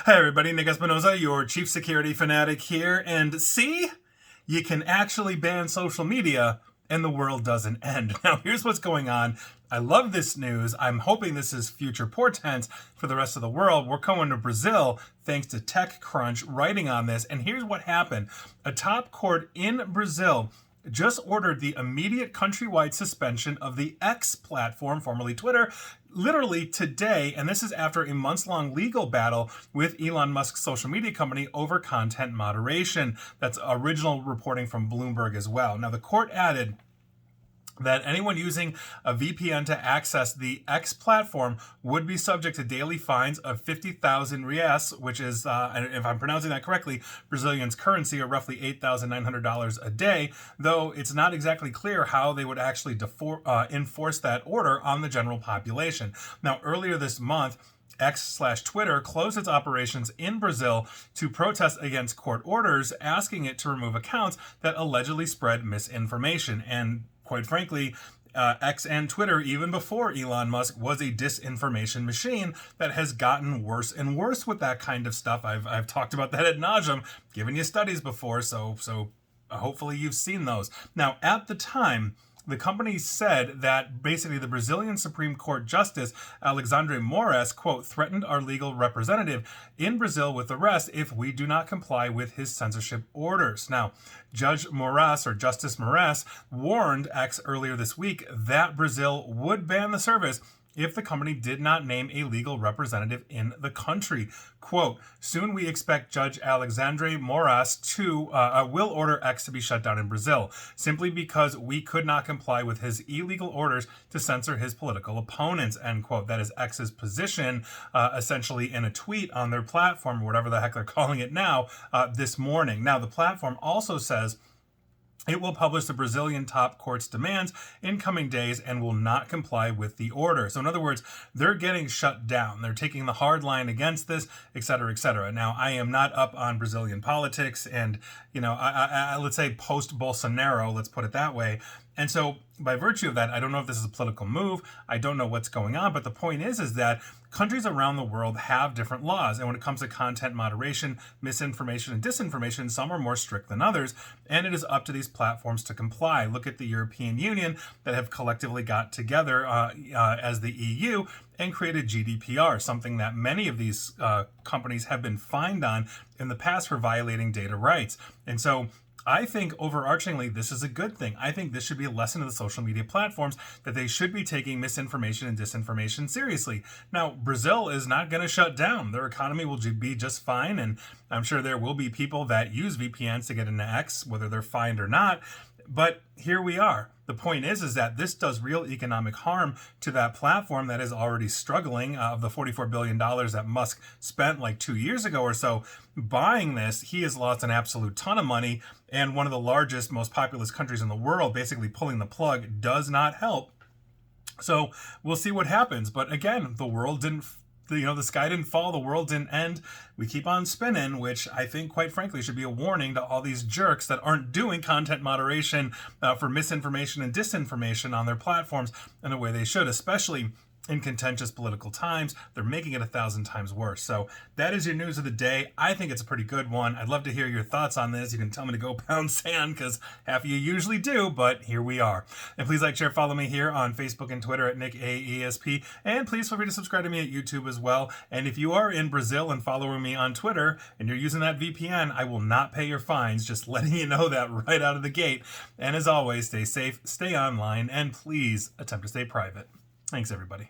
Hi everybody, Nick Espinosa, your chief security fanatic here, and see? You can actually ban social media and the world doesn't end. Now here's what's going on. I love this news. I'm hoping this is future portents for the rest of the world. We're going to Brazil thanks to TechCrunch writing on this, and here's what happened. A top court in Brazil just ordered the immediate countrywide suspension of the X platform, formerly Twitter, literally today, and this is after a months-long legal battle with Elon Musk's social media company over content moderation. That's original reporting from Bloomberg as well. Now, the court added that anyone using a VPN to access the X platform would be subject to daily fines of 50,000 reais, which is, if I'm pronouncing that correctly, Brazilian's currency, or roughly $8,900 a day, though it's not exactly clear how they would actually enforce that order on the general population. Now, earlier this month, X/Twitter closed its operations in Brazil to protest against court orders asking it to remove accounts that allegedly spread misinformation. And quite frankly, X and Twitter, even before Elon Musk, was a disinformation machine that has gotten worse and worse with that kind of stuff. I've talked about that ad nauseum, given you studies before, so hopefully you've seen those. Now, at the time, the company said that basically the Brazilian Supreme Court Justice Alexandre Moraes, quote, threatened our legal representative in Brazil with arrest if we do not comply with his censorship orders. Now, Judge Moraes, or Justice Moraes, warned X earlier this week that Brazil would ban the service if the company did not name a legal representative in the country. Quote, soon we expect Judge Alexandre Moraes will order X to be shut down in Brazil, simply because we could not comply with his illegal orders to censor his political opponents, end quote. That is X's position, essentially in a tweet on their platform, or whatever the heck they're calling it now, this morning. Now, the platform also says it will publish the Brazilian top court's demands in coming days and will not comply with the order. So in other words, they're getting shut down. They're taking the hard line against this, et cetera, et cetera. Now, I am not up on Brazilian politics and, I let's say post-Bolsonaro, let's put it that way. And so by virtue of that, I don't know if this is a political move. I don't know what's going on. But the point is that countries around the world have different laws. And when it comes to content moderation, misinformation, and disinformation, some are more strict than others. And it is up to these platforms to comply. Look at the European Union that have collectively got together as the EU and created GDPR, something that many of these companies have been fined on in the past for violating data rights. And so I think overarchingly, this is a good thing. I think this should be a lesson to the social media platforms that they should be taking misinformation and disinformation seriously. Now, Brazil is not going to shut down. Their economy will be just fine. And I'm sure there will be people that use VPNs to get into X, whether they're fined or not. But here we are. The point is that this does real economic harm to that platform that is already struggling. Of the $44 billion that Musk spent like 2 years ago or so buying this, he has lost an absolute ton of money. And one of the largest, most populous countries in the world basically pulling the plug does not help. So we'll see what happens. But again, the world didn't the sky didn't fall, the world didn't end. We keep on spinning, which I think, quite frankly, should be a warning to all these jerks that aren't doing content moderation for misinformation and disinformation on their platforms in the way they should, especially in contentious political times. They're making it 1,000 times worse. So that is your news of the day. I think it's a pretty good one. I'd love to hear your thoughts on this. You can tell me to go pound sand, because half of you usually do, but here we are. And please like, share, follow me here on Facebook and Twitter at NickAESP. And please feel free to subscribe to me at YouTube as well. And if you are in Brazil and following me on Twitter and you're using that VPN, I will not pay your fines. Just letting you know that right out of the gate. And as always, stay safe, stay online, and please attempt to stay private. Thanks, everybody.